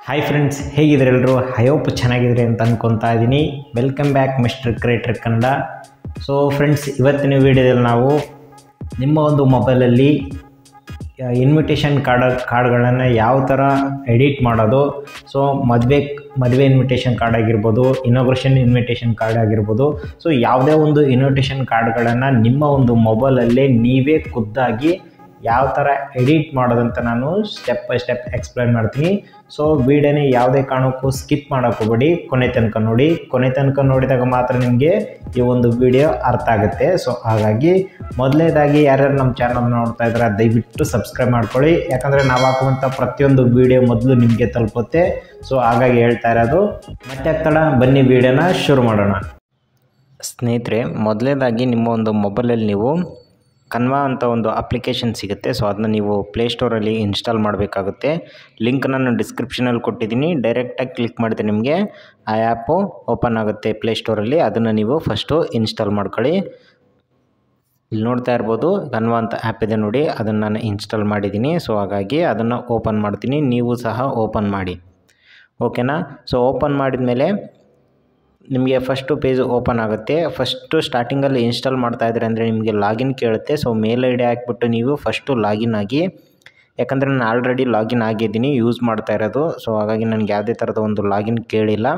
Hi friends, ಹೇಗಿದ್ರೆ ಎಲ್ಲರೂ? I hope ಚೆನ್ನಾಗಿದ್ರಿ ಅಂತ ಅಂದ್ಕೊತಾ ಇದ್ದೀನಿ. Welcome back mister creator Kannada. So friends, ಇವತ್ತಿನ ವಿಡಿಯೋದಲ್ಲಿ ನಾವು ನಿಮ್ಮ ಒಂದು ಮೊಬೈಲಲ್ಲಿ ಇನ್ವಿಟೇಷನ್ ಕಾರ್ಡ್ಗಳನ್ನು ಯಾವ ಥರ ಎಡಿಟ್ ಮಾಡೋದು. ಸೊ ಮದುವೆ ಇನ್ವಿಟೇಷನ್ ಕಾರ್ಡ್ ಆಗಿರ್ಬೋದು, ಇನಾಗ್ರೇಷನ್ ಇನ್ವಿಟೇಷನ್ ಕಾರ್ಡ್ ಆಗಿರ್ಬೋದು. ಸೊ ಯಾವುದೇ ಒಂದು ಇನ್ವಿಟೇಷನ್ ಕಾರ್ಡ್ಗಳನ್ನು ನಿಮ್ಮ ಒಂದು ಮೊಬೈಲಲ್ಲೇ ನೀವೇ ಖುದ್ದಾಗಿ ಯಾವ ಥರ ಎಡಿಟ್ ಮಾಡೋದಂತ ನಾನು ಸ್ಟೆಪ್ ಬೈ ಸ್ಟೆಪ್ ಎಕ್ಸ್ಪ್ಲೈನ್ ಮಾಡ್ತೀನಿ. ಸೊ ವಿಡಿಯೋನೇ ಯಾವುದೇ ಕಾರಣಕ್ಕೂ ಸ್ಕಿಪ್ ಮಾಡೋಕೆ ಹೋಗಬೇಡಿ, ಕೊನೆ ತನಕ ನೋಡಿ. ಕೊನೆ ತನಕ ನೋಡಿದಾಗ ಮಾತ್ರ ನಿಮಗೆ ಈ ಒಂದು ವಿಡಿಯೋ ಅರ್ಥ ಆಗುತ್ತೆ. ಸೊ ಹಾಗಾಗಿ ಮೊದಲನೇದಾಗಿ ಯಾರ್ಯಾರು ನಮ್ಮ ಚಾನಲ್ ನೋಡ್ತಾ ಇದ್ದಾರೆ ದಯವಿಟ್ಟು ಸಬ್ಸ್ಕ್ರೈಬ್ ಮಾಡ್ಕೊಳ್ಳಿ, ಯಾಕಂದರೆ ನಾವು ಹಾಕುವಂಥ ಪ್ರತಿಯೊಂದು ವಿಡಿಯೋ ಮೊದಲು ನಿಮಗೆ ತಲುಪುತ್ತೆ. ಸೊ ಹಾಗಾಗಿ ಹೇಳ್ತಾ ಇರೋದು. ಮತ್ತೆ ತಡ, ಬನ್ನಿ ವಿಡಿಯೋನ ಶುರು ಮಾಡೋಣ. ಸ್ನೇಹಿತರೆ, ಮೊದಲನೇದಾಗಿ ನಿಮ್ಮ ಒಂದು ಮೊಬೈಲಲ್ಲಿ ನೀವು ಕನ್ವಾ ಅಂತ ಒಂದು ಅಪ್ಲಿಕೇಶನ್ ಸಿಗುತ್ತೆ. ಸೊ ಅದನ್ನ ನೀವು ಪ್ಲೇಸ್ಟೋರಲ್ಲಿ ಇನ್ಸ್ಟಾಲ್ ಮಾಡಬೇಕಾಗುತ್ತೆ. ಲಿಂಕ್ ನಾನು ಡಿಸ್ಕ್ರಿಪ್ಷನಲ್ಲಿ ಕೊಟ್ಟಿದ್ದೀನಿ. ಡೈರೆಕ್ಟಾಗಿ ಕ್ಲಿಕ್ ಮಾಡಿದ್ರೆ ನಿಮಗೆ ಆ ಆ್ಯಪು ಓಪನ್ ಆಗುತ್ತೆ ಪ್ಲೇಸ್ಟೋರಲ್ಲಿ. ಅದನ್ನು ನೀವು ಫಸ್ಟು ಇನ್ಸ್ಟಾಲ್ ಮಾಡ್ಕೊಳ್ಳಿ. ಇಲ್ಲಿ ನೋಡ್ತಾ ಇರ್ಬೋದು, ಕನ್ವಾ ಅಂತ ಆ್ಯಪ್ ಇದೆ ನೋಡಿ, ಅದನ್ನು ನಾನು ಇನ್ಸ್ಟಾಲ್ ಮಾಡಿದ್ದೀನಿ. ಸೊ ಹಾಗಾಗಿ ಅದನ್ನು ಓಪನ್ ಮಾಡ್ತೀನಿ, ನೀವು ಸಹ ಓಪನ್ ಮಾಡಿ, ಓಕೆನಾ? ಸೊ ಓಪನ್ ಮಾಡಿದ ಮೇಲೆ ನಿಮಗೆ ಫಸ್ಟು ಪೇಜ್ ಓಪನ್ ಆಗುತ್ತೆ. ಫಸ್ಟು ಸ್ಟಾರ್ಟಿಂಗಲ್ಲಿ ಇನ್ಸ್ಟಾಲ್ ಮಾಡ್ತಾಯಿದ್ರೆ ಅಂದರೆ ನಿಮಗೆ ಲಾಗಿನ್ ಕೇಳುತ್ತೆ. ಸೊ ಮೇಲ್ ಐ ಡಿ ಹಾಕ್ಬಿಟ್ಟು ನೀವು ಫಸ್ಟು ಲಾಗಿನ್ ಆಗಿ, ಯಾಕಂದರೆ ನಾನು ಆಲ್ರೆಡಿ ಲಾಗಿನ್ ಆಗಿದ್ದೀನಿ, ಯೂಸ್ ಮಾಡ್ತಾ ಇರೋದು. ಸೊ ಹಾಗಾಗಿ ನನಗೆ ಯಾವುದೇ ಥರದ ಒಂದು ಲಾಗಿನ್ ಕೇಳಿಲ್ಲ.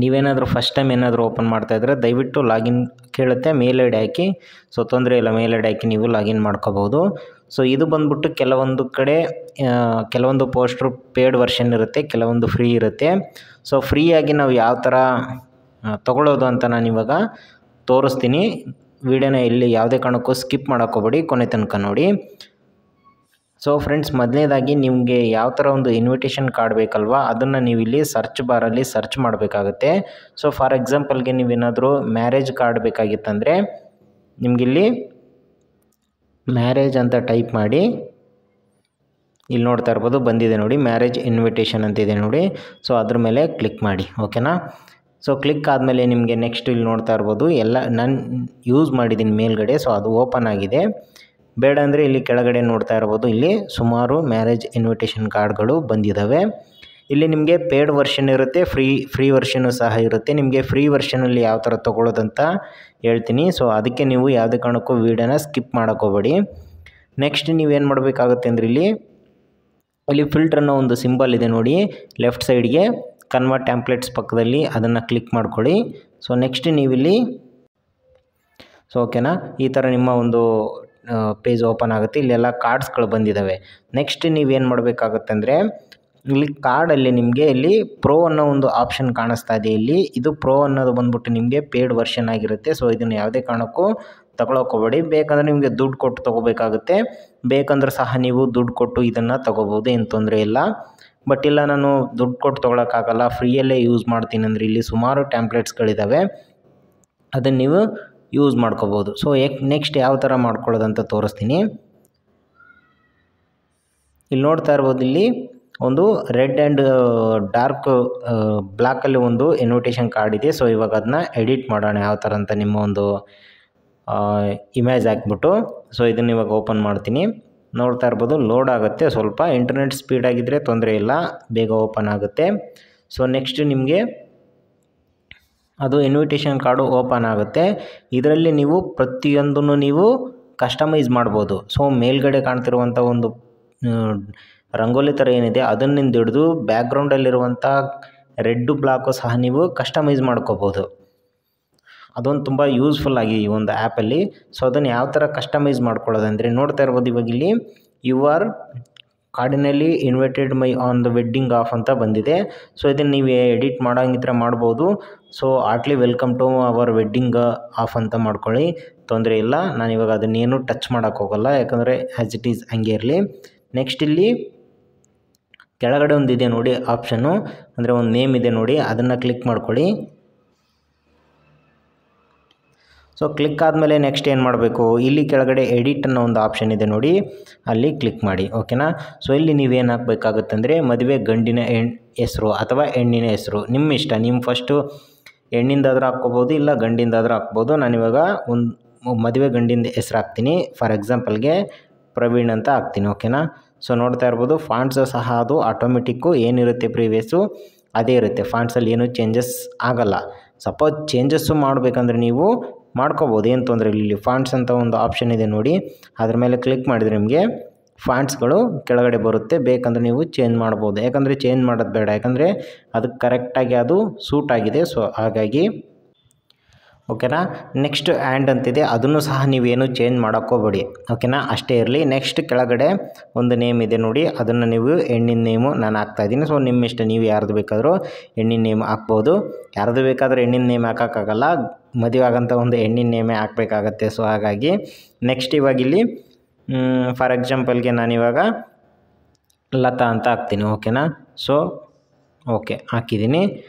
ನೀವೇನಾದರೂ ಫಸ್ಟ್ ಟೈಮ್ ಏನಾದರೂ ಓಪನ್ ಮಾಡ್ತಾಯಿದ್ರೆ ದಯವಿಟ್ಟು ಲಾಗಿನ್ ಕೇಳುತ್ತೆ, ಮೇಲ್ ಐ ಡಿ ಹಾಕಿ. ಸೊ ತೊಂದರೆ ಇಲ್ಲ, ಮೇಲ್ ಐ ಡಿ ಹಾಕಿ ನೀವು ಲಾಗಿನ್ ಮಾಡ್ಕೋಬೋದು. ಸೊ ಇದು ಬಂದ್ಬಿಟ್ಟು ಕೆಲವೊಂದು ಕಡೆ ಕೆಲವೊಂದು ಪೋಸ್ಟ್ರು ಪೇಯ್ಡ್ ವರ್ಷನ್ ಇರುತ್ತೆ, ಕೆಲವೊಂದು ಫ್ರೀ ಇರುತ್ತೆ. ಸೊ ಫ್ರೀಯಾಗಿ ನಾವು ಯಾವ ಥರ ತೊಗೊಳ್ಳೋದು ಅಂತ ನಾನು ಇವಾಗ ತೋರಿಸ್ತೀನಿ. ವಿಡಿಯೋನ ಇಲ್ಲಿ ಯಾವುದೇ ಕಾರಣಕ್ಕೂ ಸ್ಕಿಪ್ ಮಾಡೋಕೆ ಹೋಗಬೇಡಿ, ಕೊನೆ ತನಕ ನೋಡಿ. ಸೊ ಫ್ರೆಂಡ್ಸ್, ಮೊದಲನೇದಾಗಿ ನಿಮಗೆ ಯಾವ ಥರ ಒಂದು ಇನ್ವಿಟೇಷನ್ ಕಾರ್ಡ್ ಬೇಕಲ್ವಾ, ಅದನ್ನು ನೀವು ಇಲ್ಲಿ ಸರ್ಚ್ ಬಾರಲ್ಲಿ ಸರ್ಚ್ ಮಾಡಬೇಕಾಗುತ್ತೆ. ಸೊ ಫಾರ್ ಎಕ್ಸಾಂಪಲ್ಗೆ ನೀವೇನಾದರೂ ಮ್ಯಾರೇಜ್ ಕಾರ್ಡ್ ಬೇಕಾಗಿತ್ತಂದರೆ ನಿಮಗಿಲ್ಲಿ ಮ್ಯಾರೇಜ್ ಅಂತ ಟೈಪ್ ಮಾಡಿ, ಇಲ್ಲಿ ನೋಡ್ತಾ ಇರ್ಬೋದು ಬಂದಿದೆ ನೋಡಿ, ಮ್ಯಾರೇಜ್ ಇನ್ವಿಟೇಷನ್ ಅಂತಿದೆ ನೋಡಿ. ಸೊ ಅದ್ರ ಮೇಲೆ ಕ್ಲಿಕ್ ಮಾಡಿ, ಓಕೆನಾ? ಸೊ ಕ್ಲಿಕ್ ಆದಮೇಲೆ ನಿಮಗೆ ನೆಕ್ಸ್ಟ್ ಇಲ್ಲಿ ನೋಡ್ತಾ ಇರ್ಬೋದು ಎಲ್ಲ ನಾನು ಯೂಸ್ ಮಾಡಿದ್ದೀನಿ ಮೇಲ್ಗಡೆ. ಸೊ ಅದು ಓಪನ್ ಆಗಿದೆ. ಬೇಡ ಅಂದರೆ ಇಲ್ಲಿ ಕೆಳಗಡೆ ನೋಡ್ತಾ ಇರ್ಬೋದು, ಇಲ್ಲಿ ಸುಮಾರು ಮ್ಯಾರೇಜ್ ಇನ್ವಿಟೇಷನ್ ಕಾರ್ಡ್ಗಳು ಬಂದಿದ್ದಾವೆ. ಇಲ್ಲಿ ನಿಮಗೆ ಪೇಯ್ಡ್ ವರ್ಷನ್ ಇರುತ್ತೆ, ಫ್ರೀ ವರ್ಷನ್ನು ಸಹ ಇರುತ್ತೆ. ನಿಮಗೆ ಫ್ರೀ ವರ್ಷನಲ್ಲಿ ಯಾವ ಥರ ತೊಗೊಳ್ಳೋದಂತ ಹೇಳ್ತೀನಿ. ಸೊ ಅದಕ್ಕೆ ನೀವು ಯಾವುದೇ ಕಾರಣಕ್ಕೂ ವೀಡಿಯೋನ ಸ್ಕಿಪ್ ಮಾಡೋಕೆ ಹೋಗಬೇಡಿ. ನೆಕ್ಸ್ಟ್ ನೀವೇನು ಮಾಡಬೇಕಾಗುತ್ತೆ ಅಂದರೆ ಇಲ್ಲಿ ಫಿಲ್ಟರ್ ಅನ್ನೋ ಒಂದು ಸಿಂಬಲ್ ಇದೆ ನೋಡಿ ಲೆಫ್ಟ್ ಸೈಡ್ಗೆ, ಕನ್ವಾ ಟ್ಯಾಂಪ್ಲೆಟ್ಸ್ ಪಕ್ಕದಲ್ಲಿ, ಅದನ್ನು ಕ್ಲಿಕ್ ಮಾಡ್ಕೊಳ್ಳಿ. ಸೊ ನೆಕ್ಸ್ಟ್ ನೀವಿಲ್ಲಿ, ಸೊ ಓಕೆನಾ, ಈ ಥರ ನಿಮ್ಮ ಒಂದು ಪೇಜ್ ಓಪನ್ ಆಗುತ್ತೆ. ಇಲ್ಲೆಲ್ಲ ಕಾರ್ಡ್ಸ್ಗಳು ಬಂದಿದ್ದಾವೆ. ನೆಕ್ಸ್ಟ್ ನೀವೇನು ಮಾಡಬೇಕಾಗುತ್ತೆ ಅಂದರೆ ಇಲ್ಲಿ ಕಾರ್ಡಲ್ಲಿ ನಿಮಗೆ ಇಲ್ಲಿ ಪ್ರೋ ಅನ್ನೋ ಒಂದು ಆಪ್ಷನ್ ಕಾಣಿಸ್ತಾ ಇದೆ. ಇಲ್ಲಿ ಇದು ಪ್ರೋ ಅನ್ನೋದು ಬಂದ್ಬಿಟ್ಟು ನಿಮಗೆ ಪೇಯ್ಡ್ ವರ್ಷನ್ ಆಗಿರುತ್ತೆ. ಸೊ ಇದನ್ನು ಯಾವುದೇ ಕಾರಣಕ್ಕೂ ತಗೊಳಕ್ಕೆ ಹೋಗಬೇಡಿ. ಬೇಕಂದರೆ ನಿಮಗೆ ದುಡ್ಡು ಕೊಟ್ಟು ತೊಗೋಬೇಕಾಗುತ್ತೆ, ಬೇಕಂದ್ರೆ ಸಹ ನೀವು ದುಡ್ಡು ಕೊಟ್ಟು ಇದನ್ನು ತೊಗೋಬೋದು, ಏನು ತೊಂದರೆ ಇಲ್ಲ. ಬಟ್ ಇಲ್ಲ, ನಾನು ದುಡ್ಡು ಕೊಟ್ಟು ತೊಗೊಳಕ್ಕಾಗಲ್ಲ, ಫ್ರೀಯಲ್ಲೇ ಯೂಸ್ ಮಾಡ್ತೀನಿ ಅಂದರೆ ಇಲ್ಲಿ ಸುಮಾರು ಟ್ಯಾಂಪ್ಲೆಟ್ಸ್ಗಳಿದ್ದಾವೆ, ಅದನ್ನು ನೀವು ಯೂಸ್ ಮಾಡ್ಕೋಬೋದು. ಸೊ ನೆಕ್ಸ್ಟ್ ಯಾವ ಥರ ಮಾಡ್ಕೊಳ್ಳೋದಂತ ತೋರಿಸ್ತೀನಿ. ಇಲ್ಲಿ ನೋಡ್ತಾ ಇರ್ಬೋದು, ಇಲ್ಲಿ ಒಂದು ರೆಡ್ ಆ್ಯಂಡ್ ಡಾರ್ಕ್ ಬ್ಲ್ಯಾಕಲ್ಲಿ ಒಂದು ಇನ್ವಿಟೇಷನ್ ಕಾರ್ಡ್ ಇದೆ. ಸೊ ಇವಾಗ ಅದನ್ನ ಎಡಿಟ್ ಮಾಡೋಣ ಯಾವ ಥರ ಅಂತ, ನಿಮ್ಮ ಒಂದು ಇಮೇಜ್ ಹಾಕ್ಬಿಟ್ಟು. ಸೊ ಇದನ್ನು ಇವಾಗ ಓಪನ್ ಮಾಡ್ತೀನಿ. ನೋಡ್ತಾ ಇರ್ಬೋದು, ಲೋಡ್ ಆಗುತ್ತೆ. ಸ್ವಲ್ಪ ಇಂಟರ್ನೆಟ್ ಸ್ಪೀಡ್ ಆಗಿದ್ದರೆ ತೊಂದರೆ ಇಲ್ಲ, ಬೇಗ ಓಪನ್ ಆಗುತ್ತೆ. ಸೊ ನೆಕ್ಸ್ಟ್ ನಿಮಗೆ ಅದು ಇನ್ವಿಟೇಷನ್ ಕಾರ್ಡು ಓಪನ್ ಆಗುತ್ತೆ. ಇದರಲ್ಲಿ ನೀವು ಪ್ರತಿಯೊಂದನ್ನು ನೀವು ಕಸ್ಟಮೈಸ್ ಮಾಡ್ಬೋದು. ಸೊ ಮೇಲ್ಗಡೆ ಕಾಣ್ತಿರುವಂಥ ಒಂದು ರಂಗೋಲಿ ಥರ ಏನಿದೆ ಅದನ್ನಿಂದ ಹಿಡಿದು ಬ್ಯಾಕ್ಗ್ರೌಂಡಲ್ಲಿರುವಂಥ ರೆಡ್ಡು ಬ್ಲಾಕು ಸಹ ನೀವು ಕಸ್ಟಮೈಸ್ ಮಾಡ್ಕೋಬೋದು. ಅದೊಂದು ತುಂಬ ಯೂಸ್ಫುಲ್ ಆಗಿ ಈ ಒಂದು ಆ್ಯಪಲ್ಲಿ. ಸೊ ಅದನ್ನು ಯಾವ ಥರ ಕಸ್ಟಮೈಸ್ ಮಾಡ್ಕೊಳ್ಳೋದಂದರೆ ನೋಡ್ತಾ ಇರ್ಬೋದು, ಇವಾಗ ಇಲ್ಲಿ ಯು ಆರ್ ಕಾರ್ಡಿನಲ್ಲಿ invited my on the wedding of ಅಂತ ಬಂದಿದೆ. ಸೊ ಇದನ್ನು ನೀವು ಎಡಿಟ್ ಮಾಡೋಂಗಿದ್ರೆ ಮಾಡ್ಬೋದು. So heartily welcome to our wedding of ಅಂತ ಮಾಡ್ಕೊಳ್ಳಿ, ತೊಂದರೆ ಇಲ್ಲ. ನಾನಿವಾಗ ಅದನ್ನೇನು ಟಚ್ ಮಾಡೋಕ್ಕೆ ಹೋಗಲ್ಲ, ಯಾಕಂದರೆ ಆ್ಯಸ್ ಇಟ್ ಈಸ್ ಹಂಗೆ ಇರಲಿ. ನೆಕ್ಸ್ಟ್ ಇಲ್ಲಿ ಕೆಳಗಡೆ ಒಂದಿದೆ ನೋಡಿ ಆಪ್ಷನ್ನು, ಅಂದರೆ ಒಂದು ನೇಮ್ ಇದೆ ನೋಡಿ, ಅದನ್ನು ಕ್ಲಿಕ್ ಮಾಡ್ಕೊಳ್ಳಿ. ಸೊ ಕ್ಲಿಕ್ ಆದಮೇಲೆ ನೆಕ್ಸ್ಟ್ ಏನು ಮಾಡಬೇಕು, ಇಲ್ಲಿ ಕೆಳಗಡೆ ಎಡಿಟ್ ಅನ್ನೋ ಒಂದು ಆಪ್ಷನ್ ಇದೆ ನೋಡಿ, ಅಲ್ಲಿ ಕ್ಲಿಕ್ ಮಾಡಿ, ಓಕೆನಾ? ಸೊ ಇಲ್ಲಿ ನೀವೇನು ಹಾಕಬೇಕಾಗುತ್ತೆ ಅಂದರೆ ಮದುವೆ ಗಂಡಿನ ಹೆಸರು ಅಥವಾ ಹೆಣ್ಣಿನ ಹೆಸರು ನಿಮ್ಮ ಇಷ್ಟ. ನಿಮ್ಮ ಫಸ್ಟು ಹೆಣ್ಣಿಂದಾದರೂ ಹಾಕ್ಕೋಬೋದು, ಇಲ್ಲ ಗಂಡಿಂದಾದರೂ ಹಾಕ್ಬೋದು. ನಾನಿವಾಗ ಒಂದು ಮದುವೆ ಗಂಡಿಂದ ಹೆಸರು ಹಾಕ್ತೀನಿ. ಫಾರ್ ಎಕ್ಸಾಂಪಲ್ಗೆ ಪ್ರವೀಣ್ ಅಂತ ಹಾಕ್ತೀನಿ, ಓಕೆನಾ? ಸೊ ನೋಡ್ತಾ ಇರ್ಬೋದು ಫಾಂಟ್ಸ್ ಸಹ ಅದು ಆಟೋಮೆಟಿಕ್ಕು ಏನಿರುತ್ತೆ ಪ್ರೀವಿಯಸ್ಸು ಅದೇ ಇರುತ್ತೆ. ಫಾಂಟ್ಸಲ್ಲಿ ಏನೂ ಚೇಂಜಸ್ ಆಗಲ್ಲ. ಸಪೋಸ್ ಚೇಂಜಸ್ಸು ಮಾಡಬೇಕಂದ್ರೆ ನೀವು ಮಾಡ್ಕೋಬೋದು, ಏನು ತೊಂದರೆ ಇಲ್ಲ. ಇಲ್ಲಿ ಫಾಂಟ್ಸ್ ಅಂತ ಒಂದು ಆಪ್ಷನ್ ಇದೆ ನೋಡಿ, ಅದ್ರ ಮೇಲೆ ಕ್ಲಿಕ್ ಮಾಡಿದರೆ ನಿಮಗೆ ಫಾಂಟ್ಸ್ಗಳು ಕೆಳಗಡೆ ಬರುತ್ತೆ. ಬೇಕಂದರೆ ನೀವು ಚೇಂಜ್ ಮಾಡ್ಬೋದು, ಯಾಕಂದರೆ ಚೇಂಜ್ ಮಾಡೋದು ಬೇಡ, ಯಾಕಂದರೆ ಅದಕ್ಕೆ ಕರೆಕ್ಟಾಗಿ ಅದು ಸೂಟ್ ಆಗಿದೆ. ಸೊ ಹಾಗಾಗಿ ಓಕೆನಾ. ನೆಕ್ಸ್ಟ್ ಆ್ಯಂಡ್ ಅಂತಿದೆ, ಅದನ್ನು ಸಹ ನೀವೇನು ಚೇಂಜ್ ಮಾಡೋಕ್ಕೋಬೇಡಿ ಓಕೆನಾ, ಅಷ್ಟೇ ಇರಲಿ. ನೆಕ್ಸ್ಟ್ ಕೆಳಗಡೆ ಒಂದು ನೇಮ್ ಇದೆ ನೋಡಿ, ಅದನ್ನು ನೀವು ಹೆಣ್ಣಿನ ನೇಮು ನಾನು ಹಾಕ್ತಾಯಿದ್ದೀನಿ. ಸೊ ನಿಮ್ಮ ಇಷ್ಟ, ನೀವು ಯಾರ್ದು ಬೇಕಾದರೂ ಹೆಣ್ಣಿನ ನೇಮ್ ಹಾಕ್ಬೋದು. ಯಾರ್ದು ಬೇಕಾದರೂ ಹೆಣ್ಣಿನ ನೇಮ್ ಹಾಕೋಕ್ಕಾಗಲ್ಲ, ಮದುವೆ ಆಗೋಂಥ ಒಂದು ಹೆಣ್ಣಿನ ನೇಮೇ ಹಾಕಬೇಕಾಗತ್ತೆ. ಸೊ ಹಾಗಾಗಿ ನೆಕ್ಸ್ಟ್ ಇವಾಗ ಇಲ್ಲಿ ಫಾರ್ ಎಕ್ಸಾಂಪಲ್ಗೆ ನಾನಿವಾಗ ಲತಾ ಅಂತ ಹಾಕ್ತೀನಿ ಓಕೆನಾ. ಸೊ ಓಕೆ ಹಾಕಿದ್ದೀನಿ.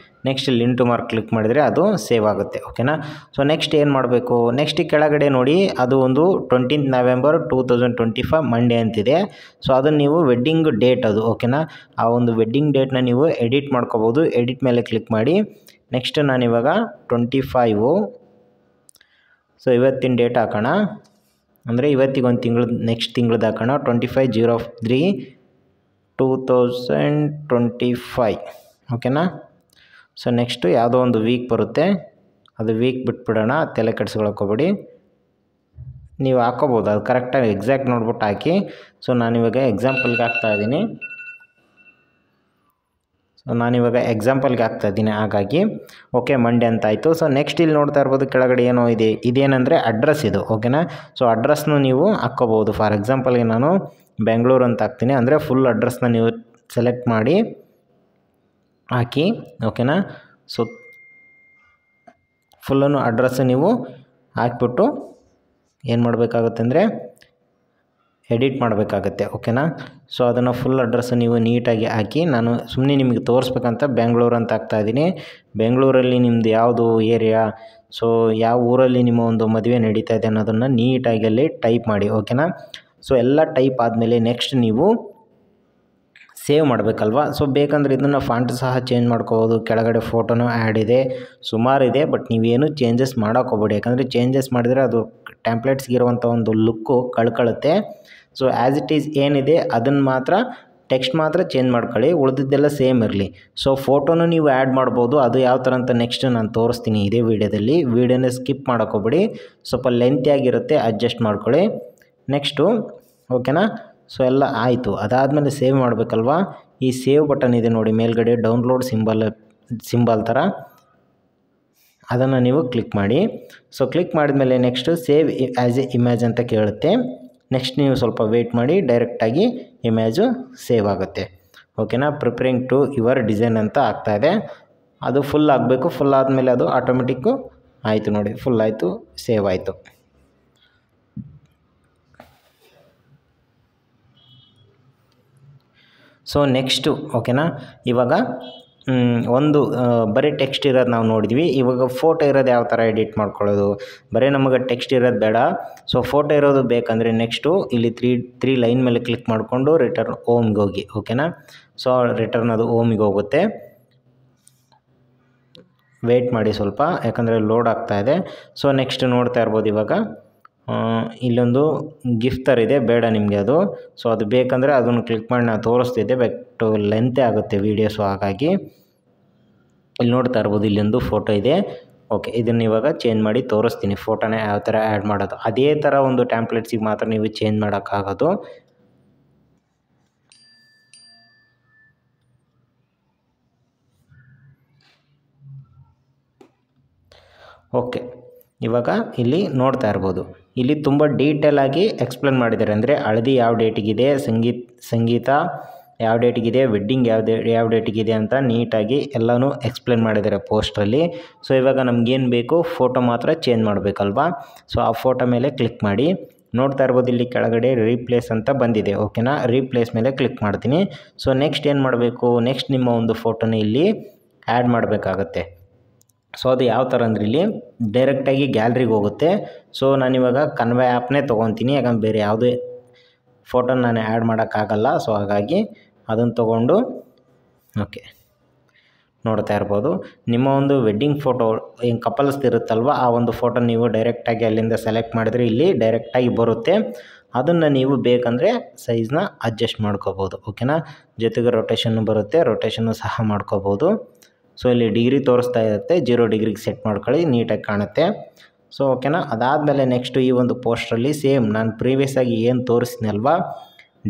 ನೆಕ್ಸ್ಟ್ ಇಲ್ಲಿ ಇಂಟು ಮಾರ್ಕ್ ಕ್ಲಿಕ್ ಮಾಡಿದರೆ ಅದು ಸೇವ್ ಆಗುತ್ತೆ ಓಕೆನಾ. ಸೊ ನೆಕ್ಸ್ಟ್ ಏನು ಮಾಡಬೇಕು, ನೆಕ್ಸ್ಟ್ ಕೆಳಗಡೆ ನೋಡಿ ಅದು ಒಂದು 20th November 2025 ಮಂಡೇ ಅಂತಿದೆ. ಸೊ ಅದನ್ನು ನೀವು ವೆಡ್ಡಿಂಗ್ ಡೇಟ್ ಅದು ಓಕೆನಾ, ಆ ಒಂದು ವೆಡ್ಡಿಂಗ್ ಡೇಟ್ನ ನೀವು ಎಡಿಟ್ ಮಾಡ್ಕೋಬೋದು. ಎಡಿಟ್ ಮೇಲೆ ಕ್ಲಿಕ್ ಮಾಡಿ. ನೆಕ್ಸ್ಟ್ ನಾನಿವಾಗ 25, ಸೊ ಇವತ್ತಿನ ಡೇಟ್ ಹಾಕೋಣ, ಅಂದರೆ ಇವತ್ತಿಗೆ ಒಂದು ತಿಂಗಳು ನೆಕ್ಸ್ಟ್ ತಿಂಗಳದ್ದು ಹಾಕೋಣ, 25/03/2025 ಓಕೆನಾ. ಸೊ ನೆಕ್ಸ್ಟು ಯಾವುದೋ ಒಂದು ವೀಕ್ ಬರುತ್ತೆ, ಅದು ವೀಕ್ ಬಿಟ್ಬಿಡೋಣ, ತಲೆ ಕೆಡಿಸ್ಕೊಳಕ್ಕೋಗ್ಬೇಡಿ. ನೀವು ಹಾಕೋಬೋದು, ಅದು ಕರೆಕ್ಟಾಗಿ ಎಕ್ಸಾಕ್ಟ್ ನೋಡ್ಬಿಟ್ಟು ಹಾಕಿ. ಸೊ ನಾನಿವಾಗ ಎಕ್ಸಾಂಪಲ್ಗೆ ಹಾಕ್ತಾಯಿದ್ದೀನಿ. ಹಾಗಾಗಿ ಓಕೆ ಮಂಡೇ ಅಂತ ಆಯಿತು. ಸೊ ನೆಕ್ಸ್ಟ್ ಇಲ್ಲಿ ನೋಡ್ತಾ ಇರ್ಬೋದು ಕೆಳಗಡೆ ಏನೋ ಇದೆ, ಇದೇನೆಂದರೆ ಅಡ್ರೆಸ್ ಇದು ಓಕೆನಾ. ಸೊ ಅಡ್ರೆಸ್ನು ನೀವು ಹಾಕ್ಕೋಬೋದು. ಫಾರ್ ಎಕ್ಸಾಂಪಲ್ಗೆ ನಾನು ಬೆಂಗಳೂರು ಅಂತ ಹಾಕ್ತೀನಿ, ಅಂದರೆ ಫುಲ್ ಅಡ್ರೆಸ್ನ ನೀವು ಸೆಲೆಕ್ಟ್ ಮಾಡಿ ಹಾಕಿ ಓಕೆನಾ. ಸೊ ಫುಲ್ಲನ್ನು ಅಡ್ರೆಸ್ ನೀವು ಹಾಕ್ಬಿಟ್ಟು ಏನು ಮಾಡಬೇಕಾಗುತ್ತೆ ಅಂದರೆ ಎಡಿಟ್ ಮಾಡಬೇಕಾಗತ್ತೆ ಓಕೆನಾ. ಸೊ ಅದನ್ನು ಫುಲ್ ಅಡ್ರೆಸ್ ನೀವು ನೀಟಾಗಿ ಹಾಕಿ, ನಾನು ಸುಮ್ಮನೆ ನಿಮಗೆ ತೋರಿಸ್ಬೇಕಂತ ಬೆಂಗಳೂರು ಅಂತ ಹಾಕ್ತಾಯಿದ್ದೀನಿ. ಬೆಂಗಳೂರಲ್ಲಿ ನಿಮ್ಮದು ಯಾವುದು ಏರಿಯಾ, ಸೊ ಯಾವ ಊರಲ್ಲಿ ನಿಮ್ಮ ಒಂದು ಮದುವೆ ನಡೀತಾ ಇದೆ ಅನ್ನೋದನ್ನು ನೀಟಾಗಿ ಅಲ್ಲಿ ಟೈಪ್ ಮಾಡಿ ಓಕೆನಾ. ಸೊ ಎಲ್ಲ ಟೈಪ್ ಆದಮೇಲೆ ನೆಕ್ಸ್ಟ್ ನೀವು ಸೇವ್ ಮಾಡಬೇಕಲ್ವಾ. ಸೊ ಬೇಕಂದರೆ ಇದನ್ನು ಫಾಂಟ್ ಸಹ ಚೇಂಜ್ ಮಾಡ್ಕೋಬೋದು. ಕೆಳಗಡೆ ಫೋಟೋನೂ ಆ್ಯಡ್ ಇದೆ, ಸುಮಾರಿದೆ. ಬಟ್ ನೀವೇನು ಚೇಂಜಸ್ ಮಾಡೋಕ್ಕೋಗ್ಬೇಡಿ, ಯಾಕಂದರೆ ಚೇಂಜಸ್ ಮಾಡಿದರೆ ಅದು ಟ್ಯಾಂಪ್ಲೆಟ್ಸ್ಗಿರುವಂಥ ಒಂದು ಲುಕ್ಕು ಕಳ್ಕೊಳ್ಳುತ್ತೆ. ಸೊ ಆ್ಯಸ್ ಇಟ್ ಈಸ್ ಏನಿದೆ ಅದನ್ನು ಮಾತ್ರ ಟೆಕ್ಸ್ಟ್ ಮಾತ್ರ ಚೇಂಜ್ ಮಾಡ್ಕೊಳ್ಳಿ, ಉಳಿದಿದ್ದೆಲ್ಲ ಸೇಮ್ ಇರಲಿ. ಸೊ ಫೋಟೋನು ನೀವು ಆ್ಯಡ್ ಮಾಡ್ಬೋದು, ಅದು ಯಾವ ಥರ ಅಂತ ನೆಕ್ಸ್ಟ್ ನಾನು ತೋರಿಸ್ತೀನಿ ಇದೇ ವೀಡಿಯೋದಲ್ಲಿ. ವೀಡಿಯೋನ ಸ್ಕಿಪ್ ಮಾಡೋಕ್ಕೋಗ್ಬೇಡಿ, ಸ್ವಲ್ಪ ಲೆಂತಿಯಾಗಿರುತ್ತೆ, ಅಡ್ಜಸ್ಟ್ ಮಾಡ್ಕೊಳ್ಳಿ. ನೆಕ್ಸ್ಟು ಓಕೆನಾ. ಸೊ ಎಲ್ಲ ಆಯಿತು. ಅದಾದಮೇಲೆ ಸೇವ್ ಮಾಡಬೇಕಲ್ವಾ. ಈ ಸೇವ್ ಬಟನ್ ಇದೆ ನೋಡಿ ಮೇಲ್ಗಡೆ, ಡೌನ್ಲೋಡ್ ಸಿಂಬಲ್ ಥರ, ಅದನ್ನು ನೀವು ಕ್ಲಿಕ್ ಮಾಡಿ. ಸೊ ಕ್ಲಿಕ್ ಮಾಡಿದ್ಮೇಲೆ next save as A image ಅಂತ ಕೇಳುತ್ತೆ. ನೆಕ್ಸ್ಟ್ ನೀವು ಸ್ವಲ್ಪ ವೆಯ್ಟ್ ಮಾಡಿ, ಡೈರೆಕ್ಟಾಗಿ ಇಮೇಜು ಸೇವ್ ಆಗುತ್ತೆ ಓಕೆನಾ. ಪ್ರಿಪೇರಿಂಗ್ ಟು ಯುವರ್ ಡಿಸೈನ್ ಅಂತ ಆಗ್ತಾಯಿದೆ, ಅದು ಫುಲ್ ಆಗಬೇಕು. ಫುಲ್ ಆದಮೇಲೆ ಅದು ಆಟೋಮೆಟಿಕ್ಕು ಆಯಿತು ನೋಡಿ, ಫುಲ್ ಆಯಿತು, ಸೇವ್ ಆಯಿತು. ಸೊ ನೆಕ್ಸ್ಟು ಓಕೆನಾ. ಇವಾಗ ಒಂದು ಬರೀ ಟೆಕ್ಸ್ಟ್ ಇರೋದು ನಾವು ನೋಡಿದ್ವಿ. ಇವಾಗ ಫೋಟೋ ಇರೋದು ಯಾವ ಥರ ಎಡಿಟ್ ಮಾಡ್ಕೊಳ್ಳೋದು, ಬರೀ ನಮಗೆ ಟೆಕ್ಸ್ಟ್ ಇರೋದು ಬೇಡ. ಸೊ ಫೋಟೋ ಇರೋದು ಬೇಕಂದರೆ ನೆಕ್ಸ್ಟು ಇಲ್ಲಿ ತ್ರೀ ಲೈನ್ ಮೇಲೆ ಕ್ಲಿಕ್ ಮಾಡಿಕೊಂಡು ರಿಟರ್ನ್ ಹೋಮ್ಗೆ ಹೋಗಿ ಓಕೆನಾ. ಸೊ ರಿಟರ್ನ್ ಅದು ಹೋಮಿಗೆ ಹೋಗುತ್ತೆ. ವೆಯ್ಟ್ ಮಾಡಿ ಸ್ವಲ್ಪ, ಯಾಕಂದರೆ ಲೋಡ್ ಆಗ್ತಾಯಿದೆ. ಸೊ ನೆಕ್ಸ್ಟ್ ನೋಡ್ತಾ ಇರ್ಬೋದು ಇವಾಗ ಇಲ್ಲೊಂದು ಗಿಫ್ಟರ್ ಇದೆ, ಬೇಡ ನಿಮಗೆ ಅದು. ಸೊ ಅದು ಬೇಕಂದರೆ ಅದನ್ನು ಕ್ಲಿಕ್ ಮಾಡಿ ನಾನು ತೋರಿಸ್ತಿದ್ದೆ, ಬಟ್ ಲೆಂತೇ ಆಗುತ್ತೆ ವೀಡಿಯೋಸು. ಹಾಗಾಗಿ ಇಲ್ಲಿ ನೋಡ್ತಾ ಇರ್ಬೋದು ಇಲ್ಲೊಂದು ಫೋಟೋ ಇದೆ. ಓಕೆ, ಇದನ್ನು ಇವಾಗ ಚೇಂಜ್ ಮಾಡಿ ತೋರಿಸ್ತೀನಿ, ಫೋಟೋನ ಯಾವ ಥರ ಆ್ಯಡ್ ಮಾಡೋದು. ಅದೇ ಥರ ಒಂದು ಟ್ಯಾಂಪ್ಲೆಟ್ಸಿಗೆ ಮಾತ್ರ ನೀವು ಚೇಂಜ್ ಮಾಡೋಕ್ಕಾಗೋದು. ಓಕೆ, ಇವಾಗ ಇಲ್ಲಿ ನೋಡ್ತಾ ಇರ್ಬೋದು, ಇಲ್ಲಿ ತುಂಬ ಡೀಟೇಲಾಗಿ ಎಕ್ಸ್ಪ್ಲೇನ್ ಮಾಡಿದ್ದಾರೆ. ಅಂದರೆ ಹಳದಿ ಯಾವ ಡೇಟಿಗಿದೆ, ಸಂಗೀತ ಯಾವ ಡೇಟಿಗಿದೆ, ವೆಡ್ಡಿಂಗ್ ಯಾವ ಡೇಟಿಗಿದೆ ಅಂತ ನೀಟಾಗಿ ಎಲ್ಲನೂ ಎಕ್ಸ್ಪ್ಲೇನ್ ಮಾಡಿದ್ದಾರೆ ಪೋಸ್ಟ್ರಲ್ಲಿ. ಸೊ ಇವಾಗ ನಮಗೇನು ಬೇಕು, ಫೋಟೋ ಮಾತ್ರ ಚೇಂಜ್ ಮಾಡಬೇಕಲ್ವಾ. ಸೊ ಆ ಫೋಟೋ ಮೇಲೆ ಕ್ಲಿಕ್ ಮಾಡಿ. ನೋಡ್ತಾ ಇರ್ಬೋದು ಇಲ್ಲಿ ಕೆಳಗಡೆ ರೀಪ್ಲೇಸ್ ಅಂತ ಬಂದಿದೆ ಓಕೆನಾ. ರೀಪ್ಲೇಸ್ ಮೇಲೆ ಕ್ಲಿಕ್ ಮಾಡ್ತೀನಿ. ಸೊ ನೆಕ್ಸ್ಟ್ ಏನು ಮಾಡಬೇಕು, ನೆಕ್ಸ್ಟ್ ನಿಮ್ಮ ಒಂದು ಫೋಟೋನ ಇಲ್ಲಿ ಆ್ಯಡ್ ಮಾಡಬೇಕಾಗತ್ತೆ. ಸೊ ಅದು ಯಾವ ಥರ ಅಂದರೆ ಇಲ್ಲಿ ಡೈರೆಕ್ಟಾಗಿ ಗ್ಯಾಲ್ರಿಗೆ ಹೋಗುತ್ತೆ. ಸೊ ನಾನಿವಾಗ ಕನ್ವೆ ಆ್ಯಪ್ನೇ ತೊಗೊತೀನಿ, ಯಾಕಂದ್ರೆ ಬೇರೆ ಯಾವುದೇ ಫೋಟೋನ ನಾನು ಆ್ಯಡ್ ಮಾಡೋಕ್ಕಾಗಲ್ಲ. ಸೊ ಹಾಗಾಗಿ ಅದನ್ನು ತೊಗೊಂಡು ಓಕೆ ನೋಡ್ತಾ ಇರ್ಬೋದು, ನಿಮ್ಮ ಒಂದು ವೆಡ್ಡಿಂಗ್ ಫೋಟೋ ಏನು ಕಪಲ್ಸ್ ಇರುತ್ತಲ್ವ, ಆ ಒಂದು ಫೋಟೋ ನೀವು ಡೈರೆಕ್ಟಾಗಿ ಅಲ್ಲಿಂದ ಸೆಲೆಕ್ಟ್ ಮಾಡಿದರೆ ಇಲ್ಲಿ ಡೈರೆಕ್ಟಾಗಿ ಬರುತ್ತೆ. ಅದನ್ನು ನೀವು ಬೇಕಂದರೆ ಸೈಜ್ನ ಅಡ್ಜಸ್ಟ್ ಮಾಡ್ಕೋಬೋದು. ಓಕೆನಾ, ಜೊತೆಗೆ ರೊಟೇಷನ್ನು ಬರುತ್ತೆ, ರೊಟೇಷನ್ನು ಸಹ ಮಾಡ್ಕೋಬೋದು. ಸೊ ಇಲ್ಲಿ ಡಿಗ್ರಿ ತೋರಿಸ್ತಾ ಇರುತ್ತೆ, 0 ಡಿಗ್ರಿಗೆ ಸೆಟ್ ಮಾಡ್ಕೊಳ್ಳಿ, ನೀಟಾಗಿ ಕಾಣುತ್ತೆ. ಸೊ ಓಕೆನಾ, ಅದಾದಮೇಲೆ ನೆಕ್ಸ್ಟು ಈ ಒಂದು ಪೋಸ್ಟ್ರಲ್ಲಿ ಸೇಮ್ ನಾನು ಪ್ರೀವಿಯಸ್ ಆಗಿ ಏನು ತೋರಿಸ್ನಲ್ವಾ,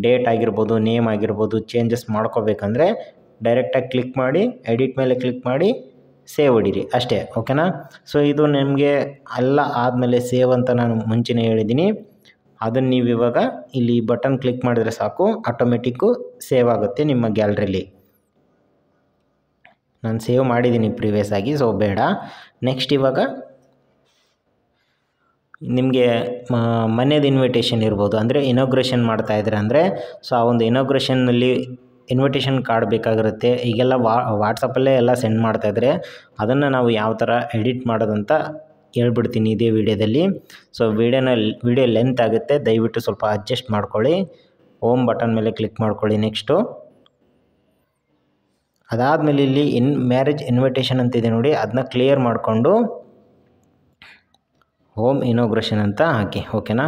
ಡೇಟ್ ಆಗಿರ್ಬೋದು, ನೇಮ್ ಆಗಿರ್ಬೋದು ಚೇಂಜಸ್ ಮಾಡ್ಕೋಬೇಕಂದ್ರೆ ಡೈರೆಕ್ಟಾಗಿ ಕ್ಲಿಕ್ ಮಾಡಿ, ಎಡಿಟ್ ಮೇಲೆ ಕ್ಲಿಕ್ ಮಾಡಿ ಸೇವ್ ಹೊಡೀರಿ ಅಷ್ಟೇ. ಓಕೆನಾ, ಸೊ ಇದು ನಿಮಗೆ ಎಲ್ಲ ಆದಮೇಲೆ ಸೇವ್ ಅಂತ ನಾನು ಮುಂಚೆನೇ ಹೇಳಿದ್ದೀನಿ. ಅದನ್ನು ನೀವು ಇವಾಗ ಇಲ್ಲಿ ಬಟನ್ ಕ್ಲಿಕ್ ಮಾಡಿದರೆ ಸಾಕು, ಆಟೋಮೆಟಿಕ್ಕು ಸೇವ್ ಆಗುತ್ತೆ ನಿಮ್ಮ ಗ್ಯಾಲರಿಲಿ. ನಾನು ಸೇವ್ ಮಾಡಿದ್ದೀನಿ ಪ್ರೀವಿಯಸ್ ಆಗಿ, ಸೊ ಬೇಡ. ನೆಕ್ಸ್ಟ್ ಇವಾಗ ನಿಮಗೆ ಮನೆಯದು ಇನ್ವಿಟೇಷನ್ ಇರ್ಬೋದು, ಅಂದರೆ ಇನಾಗ್ರೇಷನ್ ಮಾಡ್ತಾಯಿದ್ರೆ ಅಂದರೆ ಸೊ ಆ ಒಂದು ಇನಾಗ್ರೇಷನ್ನಲ್ಲಿ ಇನ್ವಿಟೇಷನ್ ಕಾರ್ಡ್ ಬೇಕಾಗಿರುತ್ತೆ. ಈಗೆಲ್ಲ ವಾಟ್ಸಪ್ಪಲ್ಲೇ ಎಲ್ಲ ಸೆಂಡ್ ಮಾಡ್ತಾಯಿದ್ರೆ ಅದನ್ನು ನಾವು ಯಾವ ಥರ ಎಡಿಟ್ ಮಾಡೋದಂತ ಹೇಳ್ಬಿಡ್ತೀನಿ ಇದೇ ವಿಡಿಯೋದಲ್ಲಿ. ಸೊ ವಿಡಿಯೋ ಲೆಂತ್ ಆಗುತ್ತೆ, ದಯವಿಟ್ಟು ಸ್ವಲ್ಪ ಅಡ್ಜಸ್ಟ್ ಮಾಡ್ಕೊಳ್ಳಿ. ಹೋಮ್ ಬಟನ್ ಮೇಲೆ ಕ್ಲಿಕ್ ಮಾಡ್ಕೊಳ್ಳಿ. ನೆಕ್ಸ್ಟು ಅದಾದಮೇಲೆ ಇಲ್ಲಿ ಮ್ಯಾರೇಜ್ ಇನ್ವಿಟೇಷನ್ ಅಂತಿದೆ ನೋಡಿ, ಅದನ್ನ ಕ್ಲಿಯರ್ ಮಾಡಿಕೊಂಡು ಹೋಮ್ ಇನಾಗ್ರೇಷನ್ ಅಂತ ಹಾಕಿ. ಓಕೆನಾ,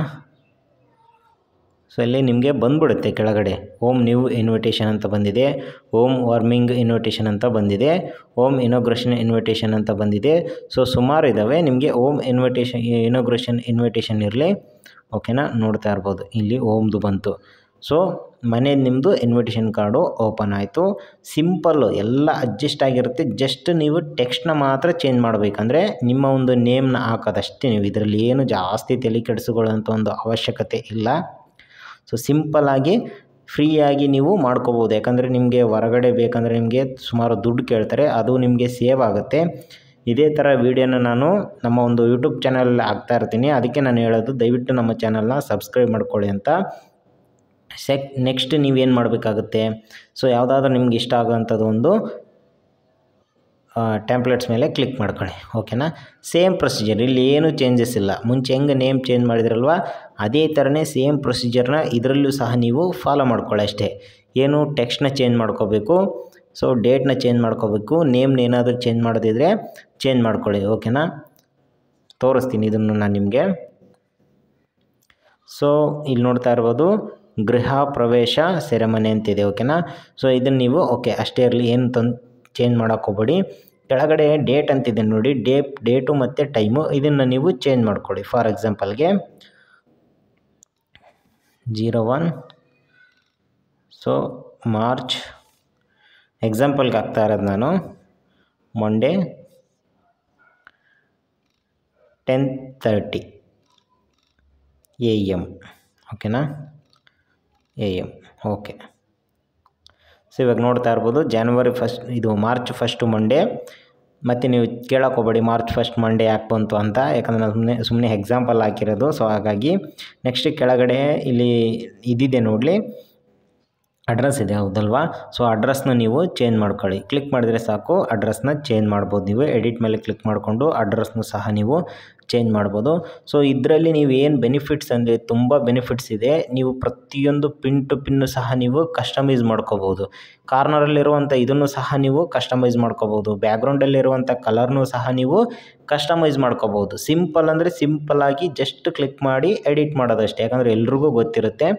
ಸೊ ಇಲ್ಲಿ ನಿಮಗೆ ಬಂದ್ಬಿಡುತ್ತೆ ಕೆಳಗಡೆ ಹೋಮ್ ನ್ಯೂ ಇನ್ವಿಟೇಷನ್ ಅಂತ ಬಂದಿದೆ, ಹೋಮ್ ವಾರ್ಮಿಂಗ್ ಇನ್ವಿಟೇಷನ್ ಅಂತ ಬಂದಿದೆ, ಹೋಮ್ ಇನಾಗ್ರೇಷನ್ ಇನ್ವಿಟೇಷನ್ ಅಂತ ಬಂದಿದೆ. ಸೊ ಸುಮಾರು ಇದ್ದಾವೆ, ನಿಮಗೆ ಹೋಮ್ ಇನಾಗ್ರೇಷನ್ ಇನ್ವಿಟೇಷನ್ ಇರಲಿ. ಓಕೆನಾ, ನೋಡ್ತಾ ಇರ್ಬೋದು ಇಲ್ಲಿ ಹೋಮ್ದು ಬಂತು. ಸೊ ಮನೇದು ನಿಮ್ಮದು ಇನ್ವಿಟೇಷನ್ ಕಾರ್ಡು ಓಪನ್ ಆಯಿತು. ಸಿಂಪಲ್ಲು, ಎಲ್ಲ ಅಡ್ಜಸ್ಟ್ ಆಗಿರುತ್ತೆ. ಜಸ್ಟ್ ನೀವು ಟೆಕ್ಸ್ಟ್ನ ಮಾತ್ರ ಚೇಂಜ್ ಮಾಡಬೇಕಂದ್ರೆ ನಿಮ್ಮ ಒಂದು ನೇಮ್ನ ಹಾಕೋದಷ್ಟೇ ನೀವು. ಇದರಲ್ಲಿ ಏನು ಜಾಸ್ತಿ ತಲೆ ಕೆಡಿಸ್ಕೊಳ್ಳೋಂಥ ಒಂದು ಅವಶ್ಯಕತೆ ಇಲ್ಲ. ಸೊ ಸಿಂಪಲ್ಲಾಗಿ ಫ್ರೀಯಾಗಿ ನೀವು ಮಾಡ್ಕೋಬೋದು. ಯಾಕಂದರೆ ನಿಮಗೆ ಹೊರಗಡೆ ಬೇಕಂದರೆ ನಿಮಗೆ ಸುಮಾರು ದುಡ್ಡು ಕೇಳ್ತಾರೆ, ಅದು ನಿಮಗೆ ಸೇವ್ ಆಗುತ್ತೆ. ಇದೇ ಥರ ವೀಡಿಯೋನ ನಾನು ನಮ್ಮ ಒಂದು ಯೂಟ್ಯೂಬ್ ಚಾನಲಲ್ಲಿ ಹಾಕ್ತಾ ಇರ್ತೀನಿ, ಅದಕ್ಕೆ ನಾನು ಹೇಳೋದು ದಯವಿಟ್ಟು ನಮ್ಮ ಚಾನಲ್ನ ಸಬ್ಸ್ಕ್ರೈಬ್ ಮಾಡ್ಕೊಳ್ಳಿ ಅಂತ. ನೆಕ್ಸ್ಟ್ ನೀವೇನು ಮಾಡಬೇಕಾಗುತ್ತೆ, ಸೊ ಯಾವುದಾದ್ರೂ ನಿಮ್ಗೆ ಇಷ್ಟ ಆಗೋವಂಥದ್ದು ಒಂದು ಟೆಂಪ್ಲೇಟ್ಸ್ ಮೇಲೆ ಕ್ಲಿಕ್ ಮಾಡ್ಕೊಳ್ಳಿ. ಓಕೆನಾ, ಸೇಮ್ ಪ್ರೊಸೀಜರ್, ಇಲ್ಲಿ ಏನು ಚೇಂಜಸ್ ಇಲ್ಲ. ಮುಂಚೆ ಹೆಂಗೆ ನೇಮ್ ಚೇಂಜ್ ಮಾಡಿದ್ರಲ್ವ ಅದೇ ಥರನೇ ಸೇಮ್ ಪ್ರೊಸೀಜರ್ನ ಇದರಲ್ಲೂ ಸಹ ನೀವು ಫಾಲೋ ಮಾಡ್ಕೊಳ್ಳಿ ಅಷ್ಟೇ. ಏನು ಟೆಕ್ಸ್ಟ್ನ ಚೇಂಜ್ ಮಾಡ್ಕೋಬೇಕು, ಸೊ ಡೇಟ್ನ ಚೇಂಜ್ ಮಾಡ್ಕೋಬೇಕು, ನೇಮ್ನ ಏನಾದರೂ ಚೇಂಜ್ ಮಾಡೋದಿದ್ರೆ ಚೇಂಜ್ ಮಾಡ್ಕೊಳ್ಳಿ. ಓಕೆನಾ, ತೋರಿಸ್ತೀನಿ ಇದನ್ನು ನಾನು ನಿಮಗೆ. ಸೊ ಇಲ್ಲಿ ನೋಡ್ತಾ ಇರ್ಬೋದು ಗೃಹ ಪ್ರವೇಶ ಸೆರೆಮನೆ ಅಂತಿದೆ. ಓಕೆನಾ, ಸೊ ಇದನ್ನು ನೀವು ಓಕೆ ಅಷ್ಟೇ ಇರಲಿ, ಏನು ಚೇಂಜ್ ಮಾಡೋಕ್ಕೆ ಹೋಗ್ಬೇಡಿ. ಕೆಳಗಡೆ ಡೇಟ್ ಅಂತಿದೆ ನೋಡಿ, ಡೇಟು ಮತ್ತು ಟೈಮು ಇದನ್ನು ನೀವು ಚೇಂಜ್ ಮಾಡ್ಕೊಳ್ಳಿ. ಫಾರ್ ಎಕ್ಸಾಂಪಲ್ಗೆ 01 ಸೊ ಮಾರ್ಚ್ ಎಕ್ಸಾಂಪಲ್ಗೆ ಹಾಕ್ತಾ ಇರೋದು ನಾನು, ಮಂಡೇ 10:30 AM. ಓಕೆನಾ, AM. ಓಕೆ, ಸೊ ಇವಾಗ ನೋಡ್ತಾ ಇರ್ಬೋದು January 1 ಇದು ಮಾರ್ಚ್ 1 ಮಂಡೇ. ಮತ್ತು ನೀವು ಕೇಳೋಕೆ ಹೋಗ್ಬೇಡಿ ಮಾರ್ಚ್ 1 ಮಂಡೇ ಯಾಕೆ ಬಂತು ಅಂತ, ಯಾಕಂದರೆ ನಾನು ಸುಮ್ಮನೆ ಎಕ್ಸಾಂಪಲ್ ಹಾಕಿರೋದು. ಸೊ ಹಾಗಾಗಿ ನೆಕ್ಸ್ಟ್ ಕೆಳಗಡೆ ಇಲ್ಲಿ ಇದಿದೆ ನೋಡಲಿ, ಅಡ್ರೆಸ್ ಇದೆ ಹೌದಲ್ವಾ. ಸೊ ಅಡ್ರೆಸ್ನ ನೀವು ಚೇಂಜ್ ಮಾಡ್ಕೊಳ್ಳಿ. ಕ್ಲಿಕ್ ಮಾಡಿದರೆ ಸಾಕು, ಅಡ್ರೆಸ್ನ ಚೇಂಜ್ ಮಾಡ್ಬೋದು. ನೀವು ಎಡಿಟ್ ಮೇಲೆ ಕ್ಲಿಕ್ ಮಾಡಿಕೊಂಡು ಅಡ್ರೆಸ್ನು ಸಹ ನೀವು ಚೇಂಜ್ ಮಾಡ್ಬೋದು. ಸೊ ಇದರಲ್ಲಿ ನೀವು ಏನು ಬೆನಿಫಿಟ್ಸ್ ಅಂದರೆ ತುಂಬ ಬೆನಿಫಿಟ್ಸ್ ಇದೆ. ನೀವು ಪ್ರತಿಯೊಂದು ಪಿನ್ ಟು ಪಿನ್ನು ಸಹ ನೀವು ಕಸ್ಟಮೈಸ್ ಮಾಡ್ಕೋಬೋದು. ಕಾರ್ನರಲ್ಲಿರುವಂಥ ಇದನ್ನು ಸಹ ನೀವು ಕಸ್ಟಮೈಸ್ ಮಾಡ್ಕೋಬೋದು. ಬ್ಯಾಕ್ಗ್ರೌಂಡಲ್ಲಿರುವಂಥ ಕಲರ್ನೂ ಸಹ ನೀವು ಕಸ್ಟಮೈಸ್ ಮಾಡ್ಕೋಬೋದು. ಸಿಂಪಲ್ ಅಂದರೆ ಸಿಂಪಲ್ಲಾಗಿ ಜಸ್ಟ್ ಕ್ಲಿಕ್ ಮಾಡಿ ಎಡಿಟ್ ಮಾಡೋದಷ್ಟೇ, ಯಾಕಂದರೆ ಎಲ್ರಿಗೂ ಗೊತ್ತಿರುತ್ತೆ.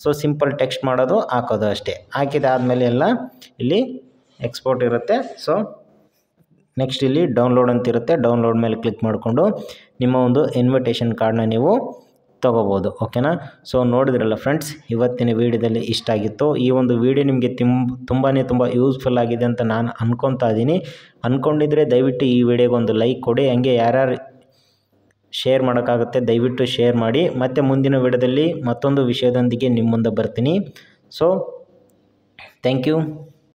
ಸೊ ಸಿಂಪಲ್ ಟೆಕ್ಸ್ಟ್ ಮಾಡೋದು, ಹಾಕೋದು ಅಷ್ಟೇ. ಹಾಕಿದಾದಮೇಲೆ ಎಲ್ಲ ಇಲ್ಲಿ ಎಕ್ಸ್ಪೋರ್ಟ್ ಇರುತ್ತೆ. ಸೊ ನೆಕ್ಸ್ಟ್ ಇಲ್ಲಿ ಡೌನ್ಲೋಡ್ ಅಂತಿರುತ್ತೆ, ಡೌನ್ಲೋಡ್ ಮೇಲೆ ಕ್ಲಿಕ್ ಮಾಡಿಕೊಂಡು ನಿಮ್ಮ ಒಂದು ಇನ್ವಿಟೇಷನ್ ಕಾರ್ಡ್ನ ನೀವು ತೊಗೋಬೋದು. ಓಕೆನಾ, ಸೊ ನೋಡಿದ್ರಲ್ಲ ಫ್ರೆಂಡ್ಸ್, ಇವತ್ತಿನ ವೀಡಿಯೋದಲ್ಲಿ ಇಷ್ಟ ಆಗಿತ್ತು. ಈ ಒಂದು ವಿಡಿಯೋ ನಿಮಗೆ ತುಂಬ ಯೂಸ್ಫುಲ್ ಆಗಿದೆ ಅಂತ ನಾನು ಅನ್ಕೊತಾ ಇದ್ದೀನಿ. ಅಂದ್ಕೊಂಡಿದ್ರೆ ದಯವಿಟ್ಟು ಈ ವಿಡಿಯೋಗೆ ಒಂದು ಲೈಕ್ ಕೊಡಿ. ಹಂಗೆ ಯಾರ್ಯಾರು ಶೇರ್ ಮಾಡೋಕ್ಕಾಗುತ್ತೆ ದಯವಿಟ್ಟು ಶೇರ್ ಮಾಡಿ. ಮತ್ತು ಮುಂದಿನ ವಿಡಿಯೋದಲ್ಲಿ ಮತ್ತೊಂದು ವಿಷಯದೊಂದಿಗೆ ನಿಮ್ಮ ಮುಂದೆ ಬರ್ತೀನಿ. So thank you.